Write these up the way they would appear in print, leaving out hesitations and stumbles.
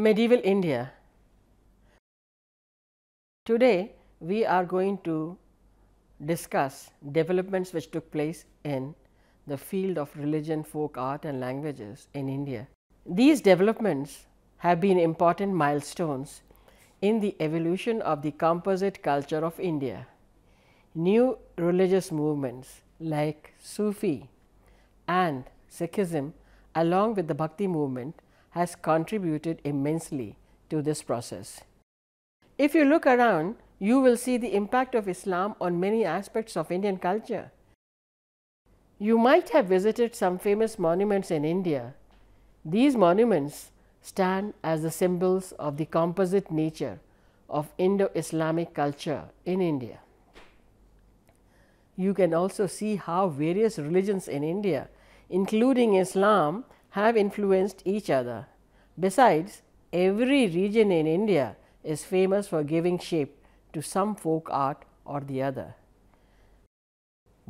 Medieval India. Today, we are going to discuss developments which took place in the field of religion, folk art and languages in India. These developments have been important milestones in the evolution of the composite culture of India. New religious movements like Sufi and Sikhism along with the Bhakti movement has contributed immensely to this process. If you look around, you will see the impact of Islam on many aspects of Indian culture. You might have visited some famous monuments in India. These monuments stand as the symbols of the composite nature of Indo-Islamic culture in India. You can also see how various religions in India, including Islam, have influenced each other. Besides, every region in India is famous for giving shape to some folk art or the other.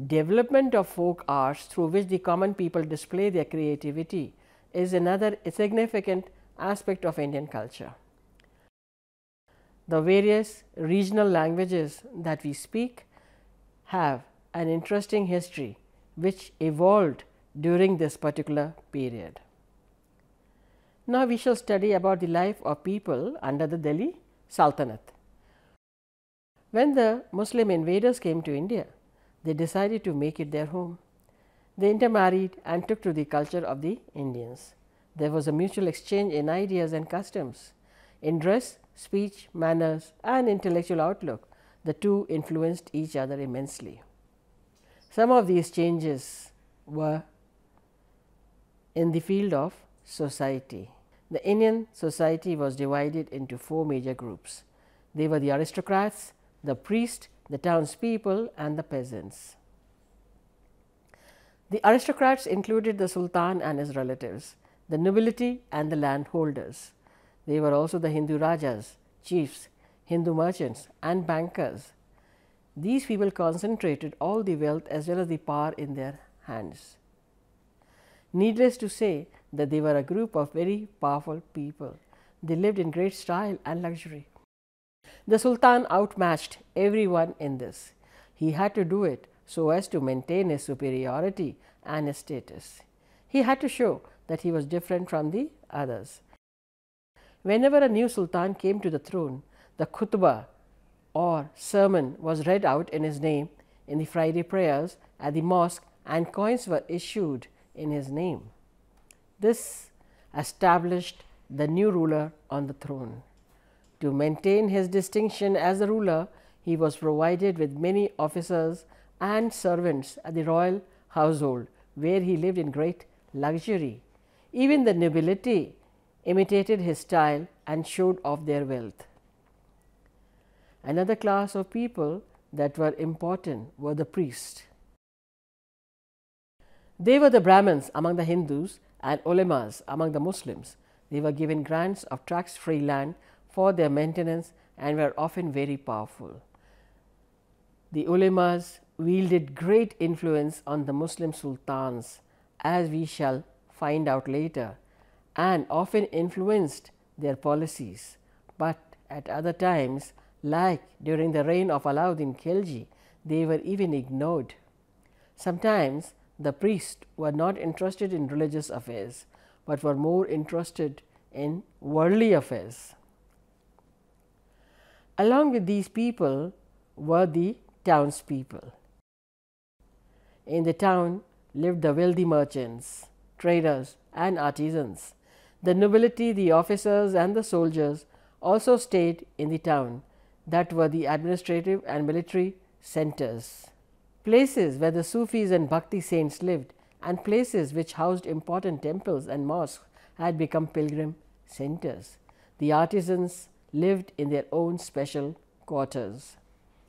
Development of folk arts through which the common people display their creativity is another significant aspect of Indian culture. The various regional languages that we speak have an interesting history which evolved during this particular period. Now, we shall study about the life of people under the Delhi Sultanate. When the Muslim invaders came to India, they decided to make it their home. They intermarried and took to the culture of the Indians. There was a mutual exchange in ideas and customs. In dress, speech, manners and intellectual outlook, the two influenced each other immensely. Some of these changes were in the field of society. The Indian society was divided into four major groups. They were the aristocrats, the priests, the townspeople and the peasants. The aristocrats included the Sultan and his relatives, the nobility and the landholders. They were also the Hindu Rajas, chiefs, Hindu merchants and bankers. These people concentrated all the wealth as well as the power in their hands. Needless to say that they were a group of very powerful people. They lived in great style and luxury. The Sultan outmatched everyone in this. He had to do it so as to maintain his superiority and his status. He had to show that he was different from the others. Whenever a new Sultan came to the throne, the khutbah or sermon was read out in his name in the Friday prayers at the mosque and coins were issued in his name. This established the new ruler on the throne. To maintain his distinction as a ruler, he was provided with many officers and servants at the royal household, where he lived in great luxury. Even the nobility imitated his style and showed off their wealth. Another class of people that were important were the priests. They were the Brahmins among the Hindus and ulemas among the Muslims. They were given grants of tax-free land for their maintenance and were often very powerful. The ulemas wielded great influence on the Muslim sultans, as we shall find out later, and often influenced their policies, but at other times, like during the reign of Alauddin Khilji, they were even ignored. Sometimes the priests were not interested in religious affairs, but were more interested in worldly affairs. Along with these people were the townspeople. In the town lived the wealthy merchants, traders and artisans. The nobility, the officers and the soldiers also stayed in the town that were the administrative and military centers. Places where the Sufis and Bhakti saints lived and places which housed important temples and mosques had become pilgrim centers. The artisans lived in their own special quarters.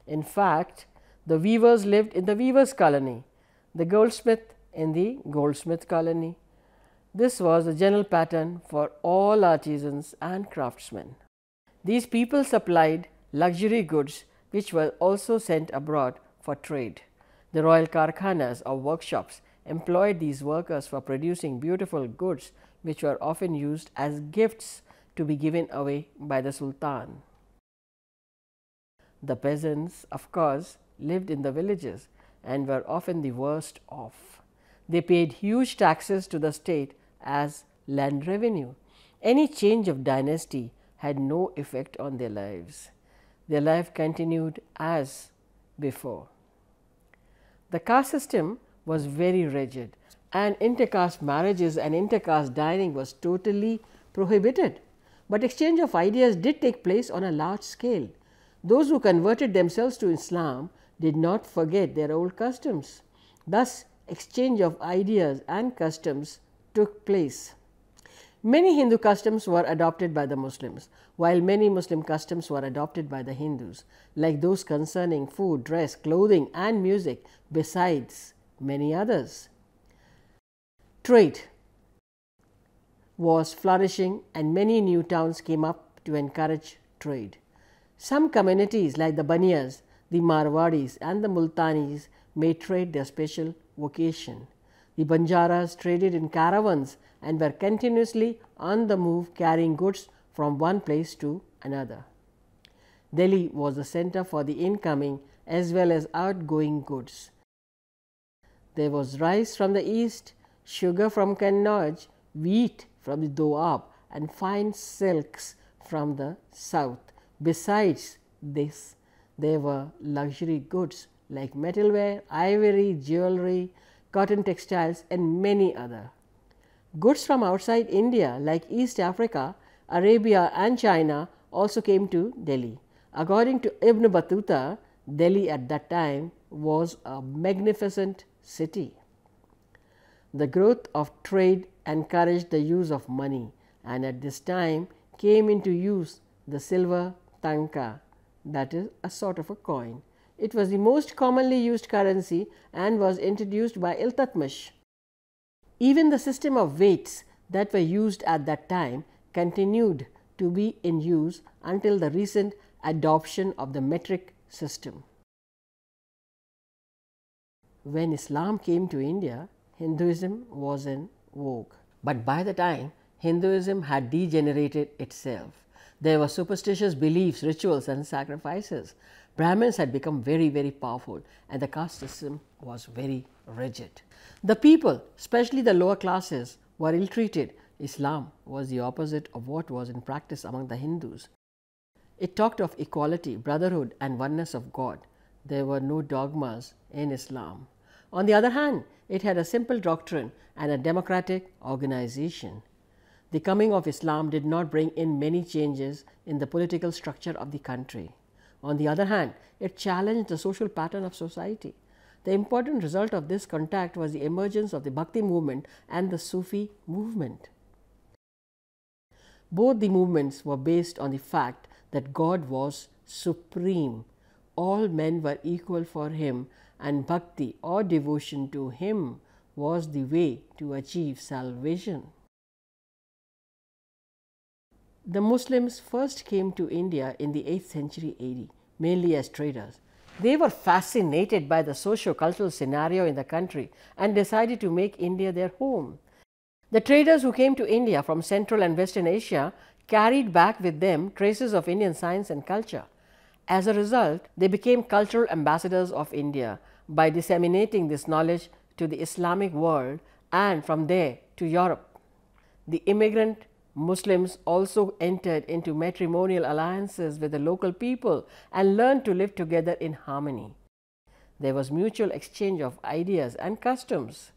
In fact, the weavers lived in the weavers' colony, the goldsmith in the goldsmith colony. This was the general pattern for all artisans and craftsmen. These people supplied luxury goods which were also sent abroad for trade. The royal karkhanas or workshops employed these workers for producing beautiful goods which were often used as gifts to be given away by the Sultan. The peasants, of course, lived in the villages and were often the worst off. They paid huge taxes to the state as land revenue. Any change of dynasty had no effect on their lives. Their life continued as before. The caste system was very rigid, and intercaste marriages and intercaste dining was totally prohibited. But exchange of ideas did take place on a large scale. Those who converted themselves to Islam did not forget their old customs. Thus, exchange of ideas and customs took place. Many Hindu customs were adopted by the Muslims, while many Muslim customs were adopted by the Hindus, like those concerning food, dress, clothing and music, besides many others. Trade was flourishing and many new towns came up to encourage trade. Some communities like the Baniyas, the Marwadis and the Multanis made trade their special vocation. The Banjaras traded in caravans and were continuously on the move, carrying goods from one place to another. Delhi was the center for the incoming as well as outgoing goods. There was rice from the east, sugar from Kannauj, wheat from the Doab and fine silks from the south. Besides this, there were luxury goods like metalware, ivory, jewelry, cotton textiles and many other. Goods from outside India like East Africa, Arabia and China also came to Delhi. According to Ibn Battuta, Delhi at that time was a magnificent city. The growth of trade encouraged the use of money, and at this time came into use the silver tanka, that is a sort of a coin. It was the most commonly used currency and was introduced by Iltutmish. Even the system of weights that were used at that time continued to be in use until the recent adoption of the metric system. When Islam came to India, Hinduism was in vogue, but by the time Hinduism had degenerated itself. There were superstitious beliefs, rituals and sacrifices. Brahmins had become very, very powerful and the caste system was very rigid. The people, especially the lower classes, were ill-treated. Islam was the opposite of what was in practice among the Hindus. It talked of equality, brotherhood and oneness of God. There were no dogmas in Islam. On the other hand, it had a simple doctrine and a democratic organization. The coming of Islam did not bring in many changes in the political structure of the country. On the other hand, it challenged the social pattern of society. The important result of this contact was the emergence of the Bhakti movement and the Sufi movement. Both the movements were based on the fact that God was supreme. All men were equal for Him, and bhakti or devotion to Him was the way to achieve salvation. The Muslims first came to India in the 8th century AD, mainly as traders. They were fascinated by the socio-cultural scenario in the country and decided to make India their home. The traders who came to India from Central and Western Asia carried back with them traces of Indian science and culture. As a result, they became cultural ambassadors of India by disseminating this knowledge to the Islamic world and from there to Europe. The immigrant Muslims also entered into matrimonial alliances with the local people and learned to live together in harmony. There was mutual exchange of ideas and customs.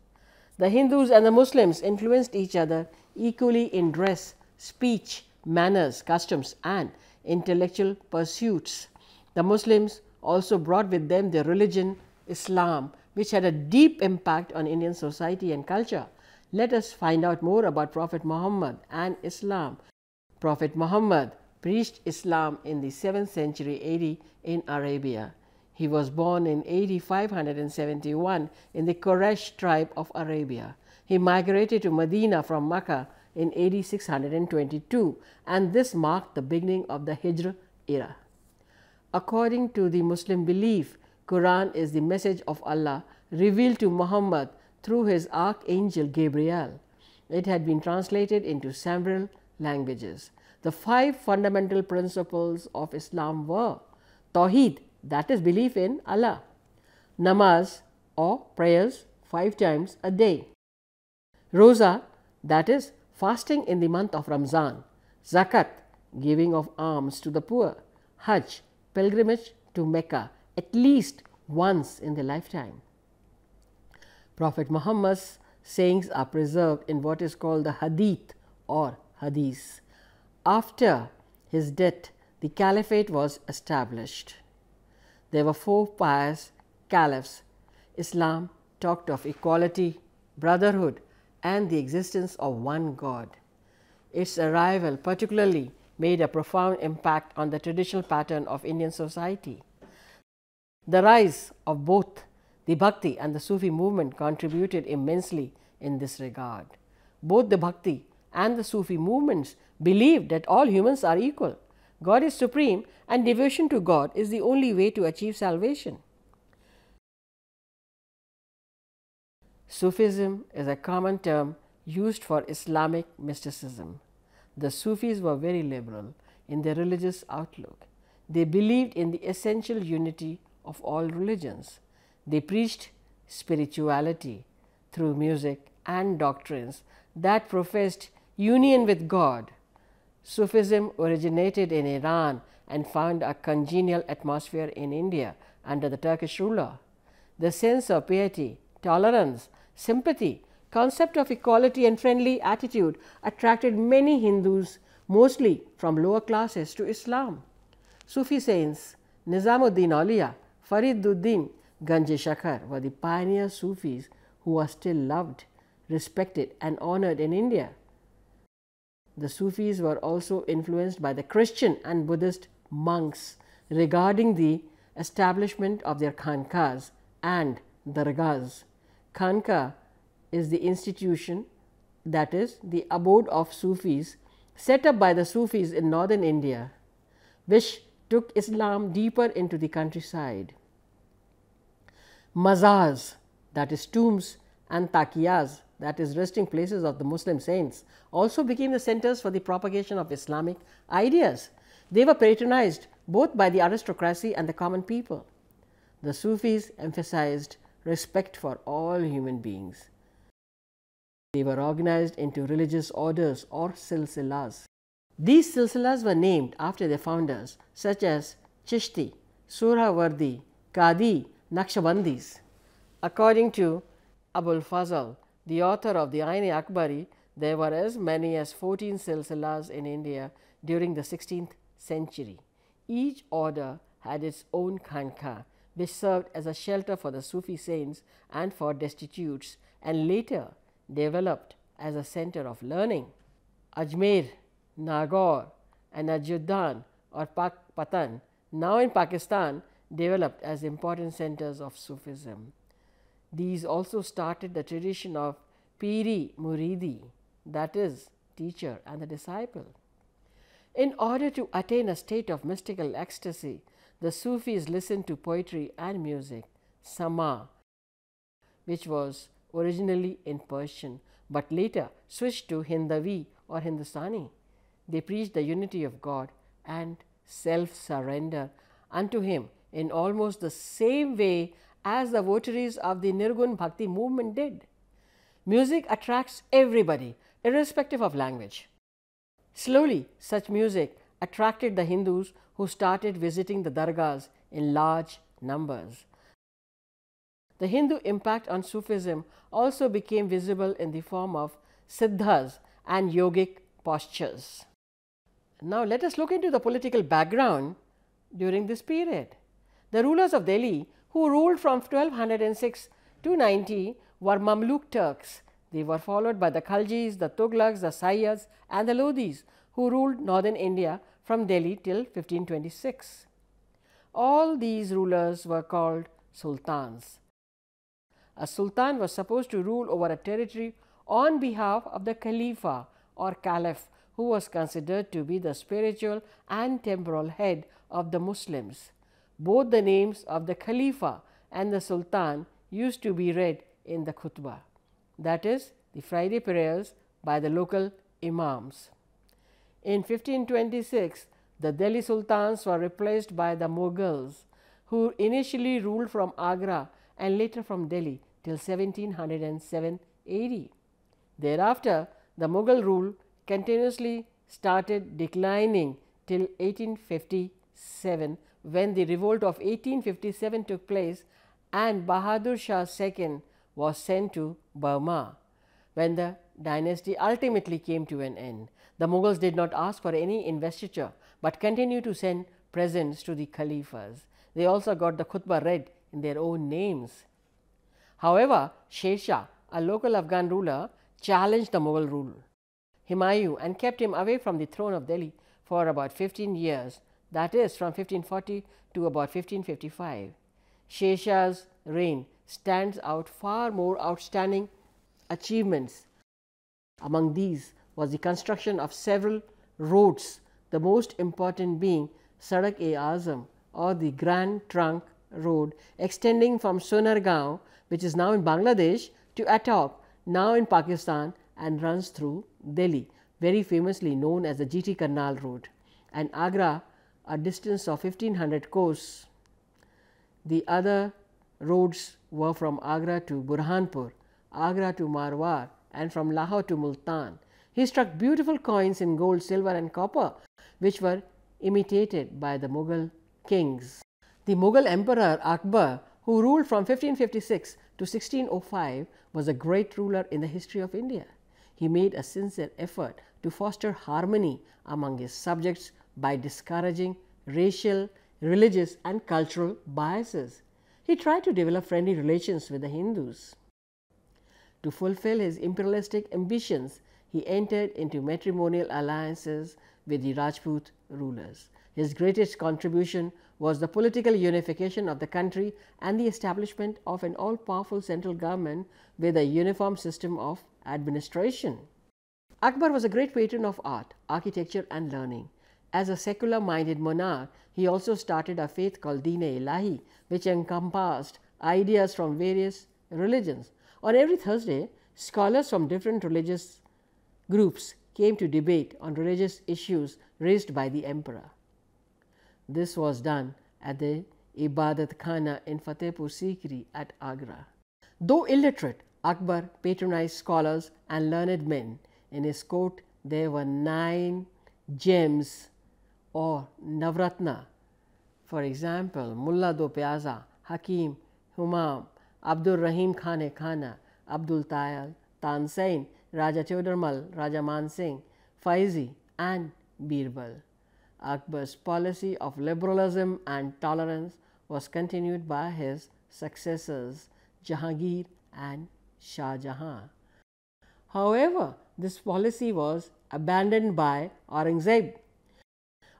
The Hindus and the Muslims influenced each other equally in dress, speech, manners, customs and intellectual pursuits. The Muslims also brought with them their religion, Islam, which had a deep impact on Indian society and culture. Let us find out more about Prophet Muhammad and Islam. Prophet Muhammad preached Islam in the 7th century AD in Arabia. He was born in AD 571 in the Quraysh tribe of Arabia. He migrated to Medina from Makkah in AD 622 and this marked the beginning of the Hijr era. According to the Muslim belief, Quran is the message of Allah revealed to Muhammad through his archangel Gabriel. It had been translated into several languages. The 5 fundamental principles of Islam were Tawheed, that is belief in Allah, Namaz or prayers 5 times a day, Roza, that is fasting in the month of Ramzan, Zakat, giving of alms to the poor, Hajj, pilgrimage to Mecca at least once in the lifetime. Prophet Muhammad's sayings are preserved in what is called the Hadith or Hadith. After his death, the caliphate was established. There were 4 pious caliphs. Islam talked of equality, brotherhood, and the existence of one God. Its arrival particularly made a profound impact on the traditional pattern of Indian society. The rise of both the Bhakti and the Sufi movement contributed immensely in this regard. Both the Bhakti and the Sufi movements believed that all humans are equal, God is supreme, and devotion to God is the only way to achieve salvation. Sufism is a common term used for Islamic mysticism. The Sufis were very liberal in their religious outlook. They believed in the essential unity of all religions. They preached spirituality through music and doctrines that professed union with God. Sufism originated in Iran and found a congenial atmosphere in India under the Turkish ruler. The sense of piety, tolerance, sympathy, concept of equality and friendly attitude attracted many Hindus, mostly from lower classes, to Islam. Sufi saints Nizamuddin Auliya, Fariduddin Ganj Shakhar were the pioneer Sufis who are still loved, respected and honored in India. The Sufis were also influenced by the Christian and Buddhist monks regarding the establishment of their khanqahs and dargahs. Khanqah is the institution, that is the abode of Sufis, set up by the Sufis in northern India, which took Islam deeper into the countryside. Mazars, that is tombs, and taqiyas, that is resting places of the Muslim saints, also became the centers for the propagation of Islamic ideas. They were patronized both by the aristocracy and the common people. The Sufis emphasized respect for all human beings. They were organized into religious orders or silsilas. These silsilas were named after their founders, such as Chishti, Surawardi, Qadi, Naqshbandis. According to Abul Fazl, the author of the Ain-e-Akbari, there were as many as 14 silsilas in India during the 16th century. Each order had its own khanqah, which served as a shelter for the Sufi saints and for destitutes, and later developed as a center of learning. Ajmer, Nagaur, and Ajudan or Patan, now in Pakistan, developed as important centers of Sufism. These also started the tradition of Piri Muridi, that is, teacher and the disciple. In order to attain a state of mystical ecstasy, the Sufis listened to poetry and music, Sama, which was originally in Persian but later switched to Hindavi or Hindustani. They preached the unity of God and self-surrender unto Him in almost the same way as the votaries of the Nirgun Bhakti movement did. Music attracts everybody, irrespective of language. Slowly, such music attracted the Hindus who started visiting the dargahs in large numbers. The Hindu impact on Sufism also became visible in the form of siddhas and yogic postures. Now, let us look into the political background during this period. The rulers of Delhi, who ruled from 1206 to 90, were Mamluk Turks. They were followed by the Khaljis, the Tughlaqs, the Sayyids, and the Lodhis, who ruled northern India from Delhi till 1526. All these rulers were called sultans. A sultan was supposed to rule over a territory on behalf of the Khalifa or Caliph, who was considered to be the spiritual and temporal head of the Muslims. Both the names of the Khalifa and the Sultan used to be read in the khutbah, that is, the Friday prayers by the local imams. In 1526, the Delhi Sultans were replaced by the Mughals, who initially ruled from Agra and later from Delhi till 1707 AD. Thereafter, the Mughal rule continuously started declining till 1857, when the revolt of 1857 took place and Bahadur Shah II was sent to Burma. When the dynasty ultimately came to an end, the Mughals did not ask for any investiture, but continued to send presents to the Khalifas. They also got the khutbah read in their own names. However, Sher Shah, a local Afghan ruler, challenged the Mughal rule, Humayun, and kept him away from the throne of Delhi for about 15 years, that is from 1540 to about 1555. Sher Shah's reign stands out far more outstanding achievements. Among these was the construction of several roads, the most important being Sadak-e-Azam, or the Grand Trunk Road, extending from Sonargaon, which is now in Bangladesh, to Attock, now in Pakistan, and runs through Delhi, very famously known as the GT Karnal Road, and Agra, a distance of 1500 kos. The other roads were from Agra to Burhanpur, Agra to Marwar, and from Lahore to Multan. He struck beautiful coins in gold, silver, and copper, which were imitated by the Mughal kings. The Mughal Emperor Akbar, who ruled from 1556 to 1605, was a great ruler in the history of India. He made a sincere effort to foster harmony among his subjects by discouraging racial, religious, and cultural biases. He tried to develop friendly relations with the Hindus. To fulfill his imperialistic ambitions, he entered into matrimonial alliances with the Rajput rulers. His greatest contribution was the political unification of the country and the establishment of an all-powerful central government with a uniform system of administration. Akbar was a great patron of art, architecture, and learning. As a secular-minded monarch, he also started a faith called Deen-e-Ilahi, which encompassed ideas from various religions. On every Thursday, scholars from different religious groups came to debate on religious issues raised by the emperor. This was done at the Ibadat Khana in Fatehpur Sikri at Agra. Though illiterate, Akbar patronized scholars and learned men. In his court, there were 9 gems or Navratna. For example, Mullah Do Pyaza, Hakim, Humam, Abdul Rahim Khan Khana, Abdul Tayal, Tansain, Raja Chodarmal, Raja Man Singh, Faizi, and Birbal. Akbar's policy of liberalism and tolerance was continued by his successors Jahangir and Shah Jahan. However, this policy was abandoned by Aurangzeb.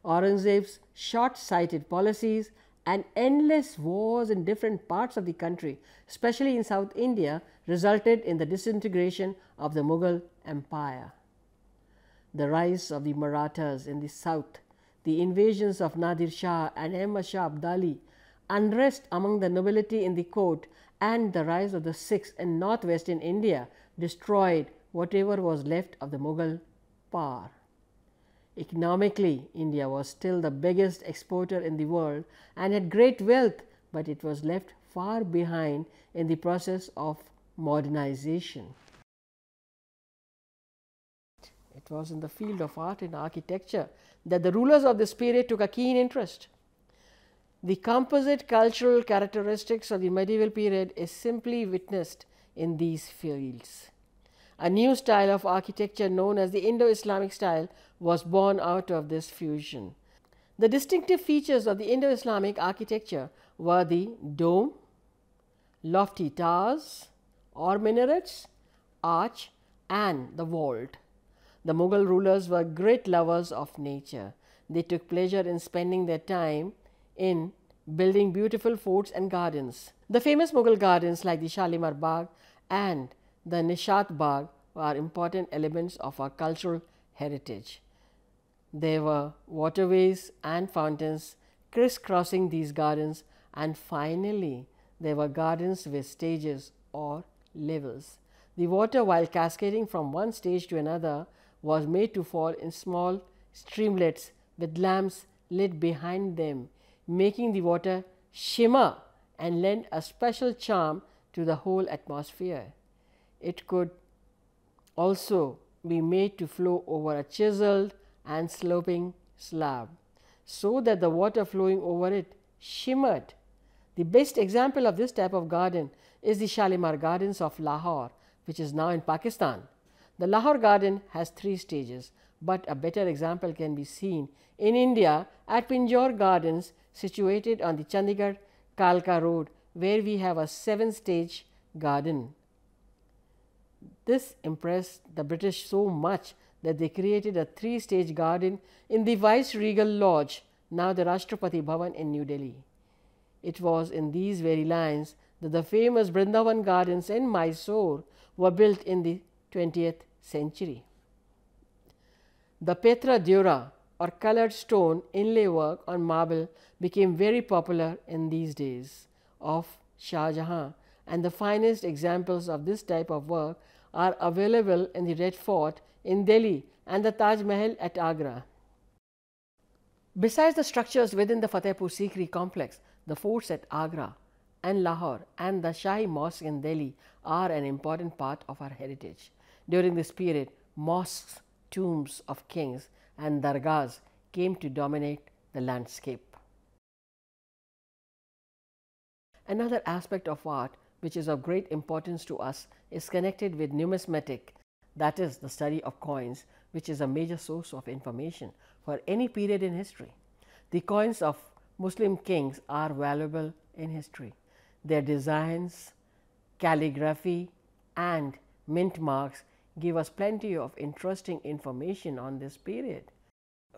Aurangzeb's short-sighted policies and endless wars in different parts of the country, especially in South India, resulted in the disintegration of the Mughal Empire. The rise of the Marathas in the south, the invasions of Nadir Shah and Ahmad Shah Abdali, unrest among the nobility in the court, and the rise of the Sikhs in northwestern India destroyed whatever was left of the Mughal power. Economically, India was still the biggest exporter in the world and had great wealth, but it was left far behind in the process of modernization. It was in the field of art and architecture that the rulers of this period took a keen interest. The composite cultural characteristics of the medieval period is simply witnessed in these fields. A new style of architecture known as the Indo-Islamic style was born out of this fusion. The distinctive features of the Indo-Islamic architecture were the dome, lofty towers or minarets, arch, and the vault. The Mughal rulers were great lovers of nature. They took pleasure in spending their time in building beautiful forts and gardens. The famous Mughal gardens like the Shalimar Bagh and the Nishat Bagh are important elements of our cultural heritage. There were waterways and fountains crisscrossing these gardens, and finally there were gardens with stages or levels. The water, while cascading from one stage to another, was made to fall in small streamlets with lamps lit behind them, making the water shimmer and lend a special charm to the whole atmosphere. It could also be made to flow over a chiseled and sloping slab, so that the water flowing over it shimmered. The best example of this type of garden is the Shalimar Gardens of Lahore, which is now in Pakistan. The Lahore garden has 3 stages, but a better example can be seen in India at Pinjore Gardens, situated on the Chandigarh Kalka Road, where we have a 7-stage garden. This impressed the British so much that they created a 3-stage garden in the Viceregal Lodge, now the Rashtrapati Bhavan in New Delhi. It was in these very lines that the famous Brindavan Gardens in Mysore were built in the 20th century. The Petra Dura or coloured stone inlay work on marble became very popular in these days of Shah Jahan, and the finest examples of this type of work are available in the Red Fort in Delhi and the Taj Mahal at Agra. Besides the structures within the Fatehpur Sikri complex, the forts at Agra and Lahore and the Shahi Mosque in Delhi are an important part of our heritage. During this period, mosques, tombs of kings and dargahs came to dominate the landscape. Another aspect of art which is of great importance to us is connected with numismatic, that is, the study of coins, which is a major source of information for any period in history. The coins of Muslim kings are valuable in history. Their designs, calligraphy and mint marks give us plenty of interesting information on this period.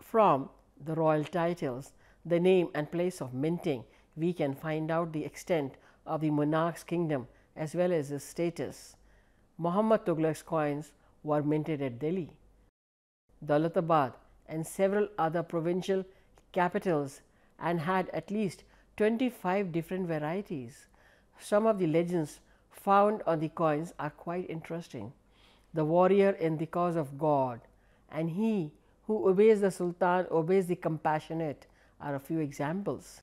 From the royal titles, the name and place of minting, we can find out the extent of the monarch's kingdom as well as his status. Muhammad Tughlaq's coins were minted at Delhi, Daulatabad and several other provincial capitals, and had at least 25 different varieties. Some of the legends found on the coins are quite interesting. The warrior in the cause of God and he who obeys the Sultan obeys the compassionate are a few examples.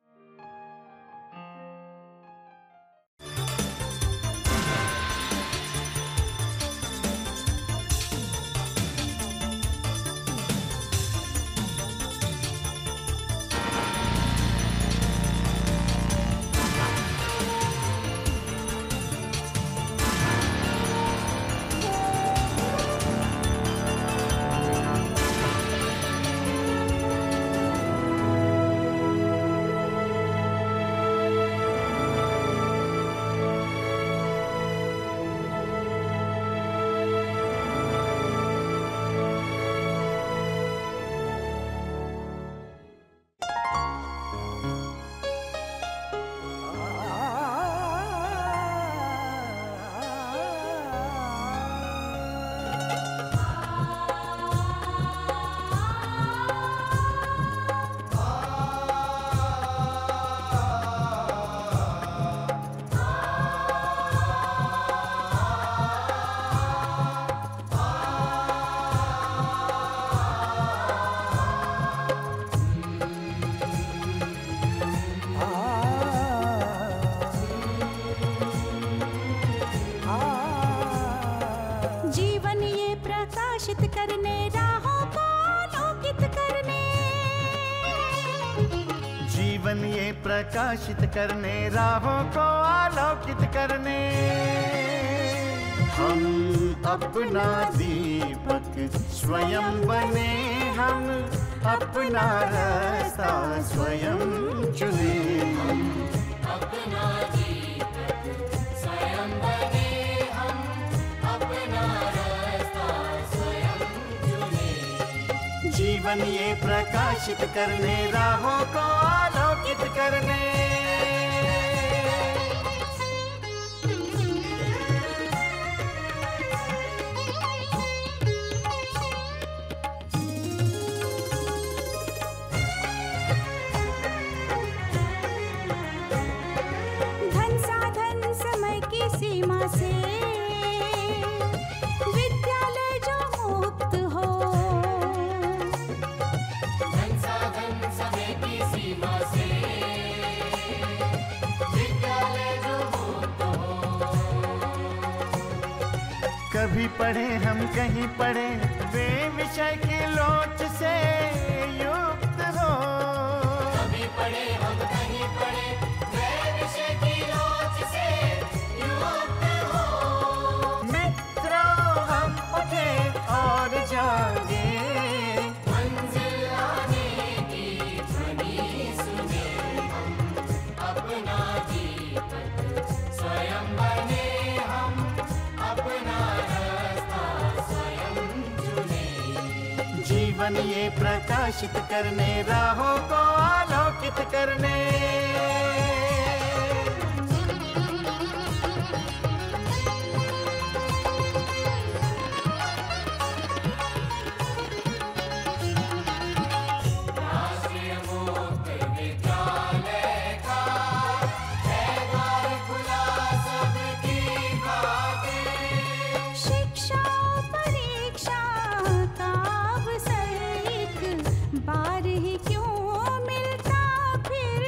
प्रकाशित करने राहों को आलोकित करने हम अपना दीपक स्वयं बने, हम अपना रास्ता स्वयं चुने। हम अपना दीपक स्वयं बने, हम अपना रास्ता स्वयं चुने। जीवन ये प्रकाशित करने राहों को आलोकित करने। धन साधन समय की सीमा से विद्यालय जो मुक्त हो, कभी पढ़े हम कहीं पढ़े, वे विषय की लोच से युक्त हो। कभी पढ़े हम कहीं पढ़े, वे विषय की लोच से युक्त हो। मित्रों हम उठे और जागे, मंजिल आने की ध्वनि सुने हम, अपना जीवन स्वयं बने हम, अपना रास्ता स्वयं चुने। जीवन ये प्रकाशित करने, राहों को आलोकित करने। राष्ट्रीय मुक्त विद्यालय का है द्वार खुला सबकी खातिर। शिक्षा परीक्षा का अवसर एक बार ही क्यों मिलता फिर।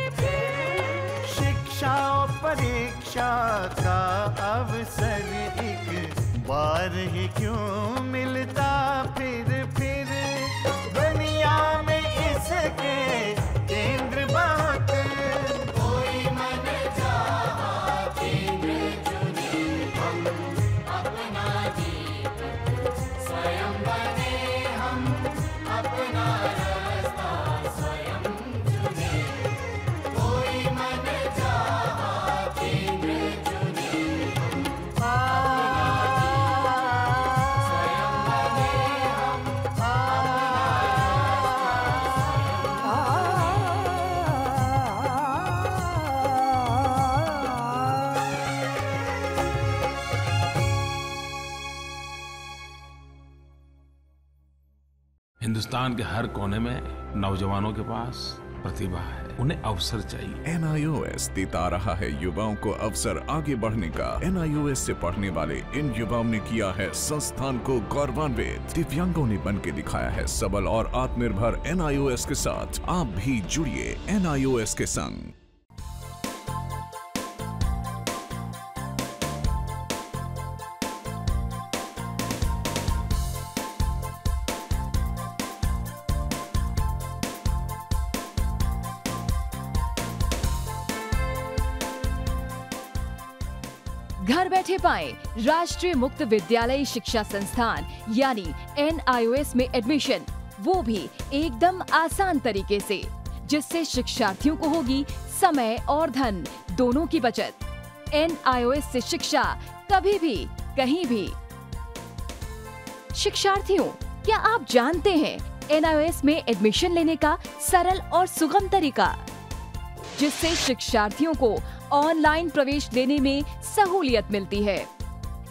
शिक्षा और परीक्षा का अवसर एक बार ही क्यों मिलता फिर। दुनिया में इसके केंद्र बहुत, कोई मन चाहा केंद्र चुने हम, अपना जीवन स्वयं बने हम, अपना रास्ता स्वयं चुने। कोई मन चाहा केंद्र चुने हम, स्वयं बने हम, हिंदुस्तान के हर कोने में नौजवानों के पास प्रतिभा है, उन्हें अवसर चाहिए। NIOS देता रहा है युवाओं को अवसर आगे बढ़ने का। NIOS से पढ़ने वाले इन युवाओं ने किया है संस्थान को गौरवान्वित। दिव्यांगों ने बन के दिखाया है सबल और आत्मनिर्भर। NIOS के साथ आप भी जुड़िए NIOS के संग। घर बैठे पाएं राष्ट्रीय मुक्त विद्यालय शिक्षा संस्थान यानी NIOS में एडमिशन, वो भी एकदम आसान तरीके से, जिससे शिक्षार्थियों को होगी समय और धन दोनों की बचत। NIOS से शिक्षा कभी भी कहीं भी। शिक्षार्थियों, क्या आप जानते हैं NIOS में एडमिशन लेने का सरल और सुगम तरीका, जिससे शिक्षार्थियों को ऑनलाइन प्रवेश लेने में सहूलियत मिलती है।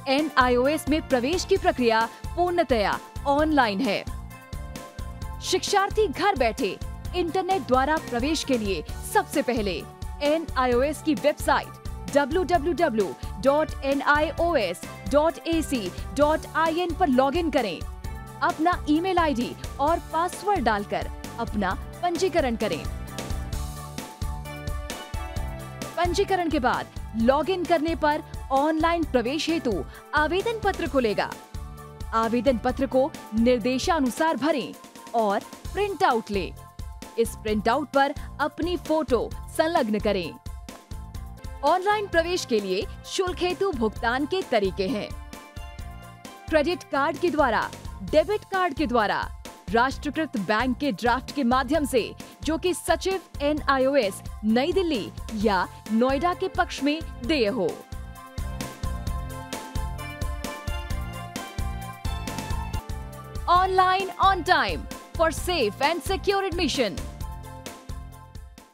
NIOS में प्रवेश की प्रक्रिया पूर्णतया ऑनलाइन है। शिक्षार्थी घर बैठे इंटरनेट द्वारा प्रवेश के लिए सबसे पहले NIOS की वेबसाइट www.nios.ac.in पर लॉगिन करें। अपना ईमेल आईडी और पासवर्ड डालकर अपना पंजीकरण करें। पंजीकरण के बाद लॉगिन करने पर ऑनलाइन प्रवेश हेतु आवेदन पत्र खुलेगा। आवेदन पत्र को निर्देशानुसार भरें और प्रिंट आउट लें। इस प्रिंट आउट पर अपनी फोटो संलग्न करें। ऑनलाइन प्रवेश के लिए शुल्क हेतु भुगतान के तरीके हैं: क्रेडिट कार्ड के द्वारा, डेबिट कार्ड के द्वारा, राष्ट्रीयकृत बैंक के ड्राफ्ट के माध्यम से, जो कि सचिव NIOS नई दिल्ली या नोएडा के पक्ष में देय हो। Online on time for safe and secure admission.